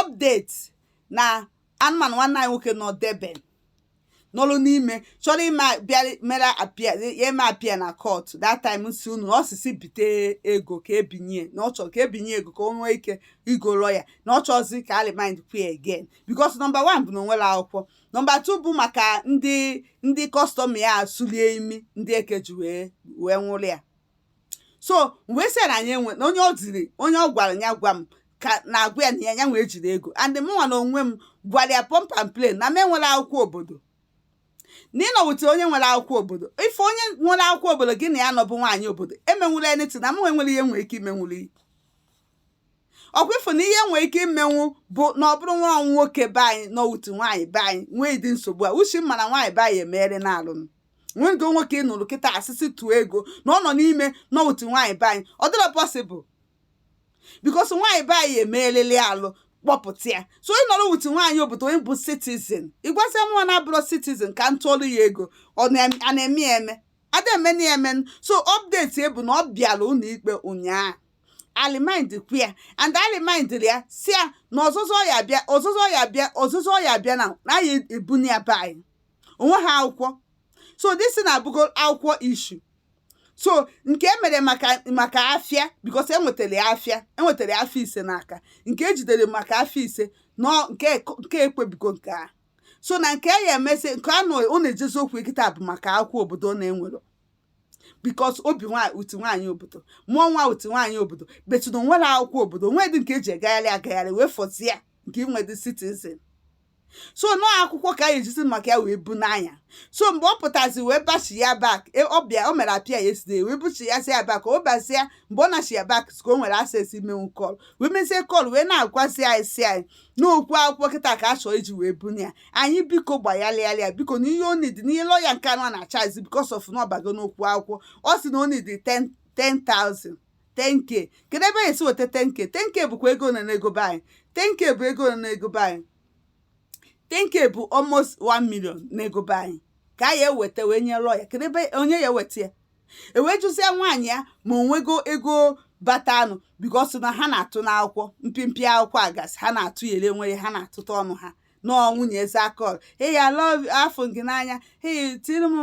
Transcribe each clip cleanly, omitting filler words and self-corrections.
update na anụmanụ nwanne anyị nwoke nọ Deben n'ọlụ n'ime chọrọ ime bịa mere apịa na court. That time si unu osisi bite ego ka ebinye na ọ chọrọ ka ebinye ego ka o nwee ike igo lawyer na ọ chọzi ka alignment pay again because number 1 bụ na onwere akwụkwọ, number 2 bụ maka ndị custom ya asụlie imi ndị eke ji wee nwụrụ ya. So mgbe si na anyị enwe na onye ọ gwara ya gwa m ka na-agwa ya na ya nwee jiri ego and mụnwa na onwe m gwara ya pump and play na m enwere akwụkwọ obodo n'ịnọ wute onye nwere akwụkwọ obodo. Ife onye nwere akwụkwọ obodo gị na ya nọbụ nwaanyị obodo emenwula anything na m nwere ihe nwere ike imenwulu iyi. Ọkwa ifu na ihe nwere ike imenwu bụ na ọ bụrụ nwa nwoke be anyị nọ wute nwaanyị be anyị nwee dị nsogbu a uchi mana nwaanyị be anyị emere na-alụ nwego nwoke nụrụ kịta asịsị tụọ ego na ọ nọ n'ime nọ wute nwaanyị be anyị ọ dịrọ possible because nwaanyị be anyị emeelele alụ kpọpụta ya. So ị nọrọ wute nwaanyị obodo onye bụ citizen ịgwasị mụnwa na-abụrụ citizen ka ntụọrụ ya ego ọ na-eme eme ada emeni emen. So update ebu na ọ bịara ụlọ ikpe ụnyaahụ aligned kwia and aligned ya si ya na ọzụzụ ya bịa na anyị ebunye ya be anyị onwe ha akwụkwọ. So this na-abụgo akwụkwọ issue. So nke emere maka afịa because enwetara afịa ise n'aka nke ejidere maka afịa ise no nke ekwebigo nke a. So na nke ya emese nke ọ na-ejezi okwu kịta bụ maka akwụkwọ obodo na-enwero because obi uti nwaanyị obodo mụọ nwa uti nwaanyị obodo betu na nwere akwụkwọ obodo nwee dị nke eji agagharị wee fọzi ya nke inwe dị citizen. So no akwụkwọ ka anyị ejisi maka ya wee bu n'anya. So mgbe ọ pụtazi wee bashi ya back o mere apịa yesterday wee buchi ya si ya back o bazi ya mgbe ọ na-ashi ya back ka o nwere access imenwu call wee mezie call wee na-agwazi anyị si anyị n'okwu akwụkwọ kịta ka a chọrọ iji wee bunye ya anyị biko gbanyalịa biko na ihe o need n'ihe lawyer nke anụ na-achazi because of na ọbago n'okwu akwụkwọ ọ sị na o need 10,000 10k kedu ebe ya esi weta 10k bụkwa ego na ego be anyị 10k bụ ego na ego be anyị 10k bụ almost 1 million n'ego be anyị ka ya eweta wee nye lawyer kedu ebe onye ya weta ya ewee jụzie nwaanyị ya ma onwego ego bata anụ because na ha na-atụ n'akwụkwọ mpimpi akwụkwọ agasị ha na-atụ yere nwere ha na-atụta ọnụ ha nọọ nwunye eze akọl hey I love afọ gị n'anya hey tiri m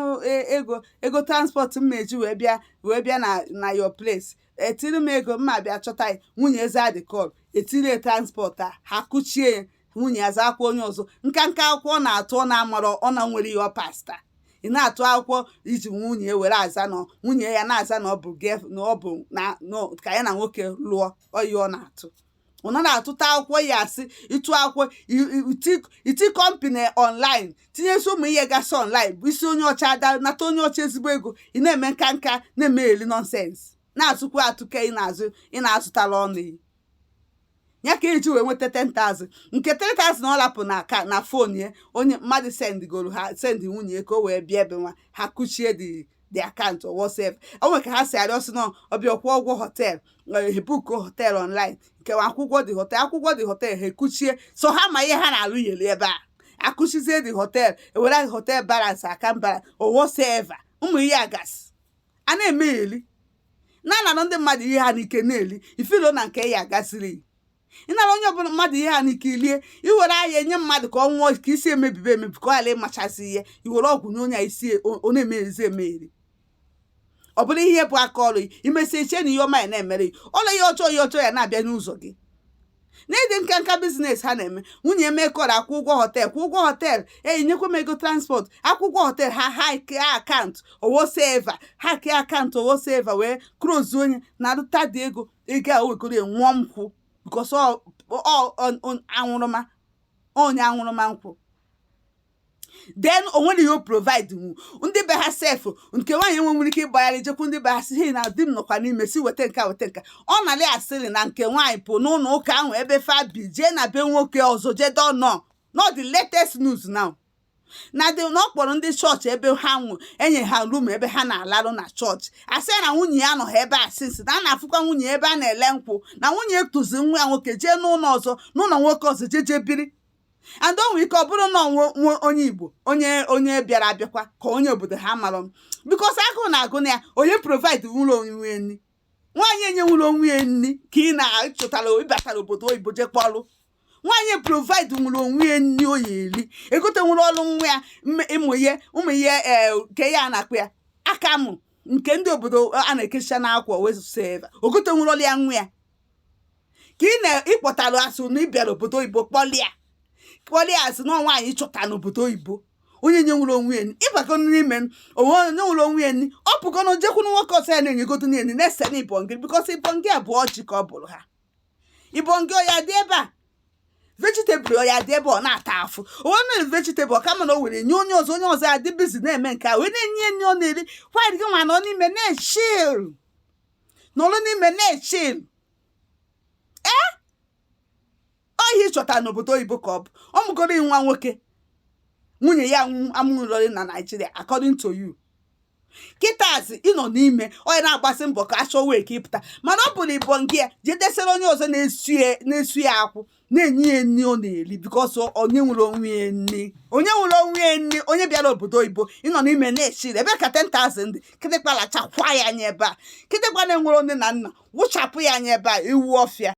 ego transport m eji wee bịa na your place etiri m ego mma bịa chọta ya nwunye eze adịkọl etiri transport a ha kuchie ya nwunye aza akwụkwọ onye ọzọ nka akwụkwọ na-atụ ọ na-amara ọ na nwere ihe pasta ị na-atụ akwụkwọ iji nwunye were aza na nwunye ya na-aza na ọ bụ na ka ya na nwoke lụọ oyi ọ na-atụ ọ na-atụta akwụkwọ ya asị ịtụ akwụkwọ iti company online tinyesi ụmụ ihe gasị online bụ isi onye ọcha ada nata onye ọcha ezigbo ego ị na-eme nka na-eme eli nonsense na-atụkwa atụke ị na-azụtara ọnụ ya ka eji wee nweta 10,000 nke 3,000 ọ lapụ na fon ya onye mmadụ sendigoro ha sendi nwunye ka o wee bịa ebe nwa ha kuchie the account or whatsapp o nwere ka ha si arịọsị na ọbịa kwụọ ụgwọ hotel ebuku hotel online nke akwụkwọ dị hotel ha ekuchie so ha ma ihe ha na-alụ yere ebe a akụchizie the hotel ewere hotel balance akambara or whatsoever ụmụ ihe agasị a na-eme eli na ndị mmadụ ihe ha n'ike na-eli ifilo na nke ya agasịrị ịnara onye ọbụla mmadụ ihe ha n'ike ilie iwere ahịa enye mmadụ ka ọ nwụọ ka isi emebi ka ọ ghara ịmachasị ihe iwere ọgwụ na onye isi ọ na-emerezi emeri ọ bụrụ ihe bụ aka ọrụ imesi eche na ihe ọma ya na-emere ọlụ ihe ọchọ ya na-abịa n'ụzọ gị n'ịdị nka biznes ha na-eme nwunye emekọrọ akwụ ụgwọ hotel nyekwa m ego transport akwụgwọ hotel ha ke akaụntụ owoseva ha ke akaụntụ owoseva wee krozu onye na-arụta dị ego a owekoro nwụọ nkwụ because onye anwụrụma nkwụ then onwere ihe o provide ndị be ha sef nke nwaanyị nwere ike ịgbagharị jekwu ndị be ha si na di m nọkwa n'ime si weta nka ọ na-alị asịrị na nke nwaanyị pụ n'ụlọ ụka ahụ ebe fabi jee na be nwoke ọzọ jedo nọ the latest news now na ọ kpọrọ ndị chọọchị ebe ha enye ha rum ebe ha na-alarụ na chọọchị asị na nwunye ya nọ ebe a sinsi na a na-afụkwa nwunye ebe a na-ele nkwụ na nwunye tụzi nwa ya nwoke jee n'ụlọ nwoke ọzọ jeje biri and o nwere ike ọ bụrụ na onye Igbo onye bịara abịakwa ka onye obodo ha mara because agụụ na-agụ na ya onye provide ụlọ onwe nri nwaanyị enye nwụrụ onwe ya nri ka ị na-achọtara ịbatara obodo oyibo je kpọrụ nwaanyị provide nwere onwe ya nri o ya eri egote nwere ọrụ nwa ya ụmụ ihe ke ya na-akpụ ya akamụ nke ndị obodo a na-ekecha n'akwa weseva ogote nwere ọrụ ya nwa ya ka ị na-ịkpọtara asụ na ịbịara obodo oyibo kpọlịa asị na nwaanyị chọta n'obodo oyibo onye nye nwere onwe ya ịbakọ n'ime onwe onye nwere onwe ya ọ pụkọnụ jekwunu nwoke ọsọ ya na-enyegodo niile na-ese na ibongi bikọs ibongi a bụ ọchị ka ọ bụrụ ha ibongi ọya dị ebe a vegetable ọya dị ebe ọ na-ata afụ onwe mere vegetable kama na o were nye onye ọzọ adị bizi na-eme nke a wee na-enye nri ọ na-eri white gị nwa nọ n'ime na-echil nọrọ n'ime na-echil ohi chọtara n'obodo oyibo ka ọ bụ ọ mụgoro nwa nwoke nwunye ya amụrụrị na Nigeria according to you kịtazi ịnọ n'ime onye na-agbasi mbọ ka achọ wee ka ịpụta mana ọ bụrụ ibongi ya jee desere onye ọzọ na-esu ya akwụ na-enye ya nri ọ na-eri bikos onye nwere onwe ya nri onye bịara obodo oyibo ịnọ n'ime na-echiri ebe ka 10,000 kịtịkpa lachakwa ya anya ebe a kịtịkpa na-enwere nne na nna wụchapụ ya anya ebe a iwu ọfịa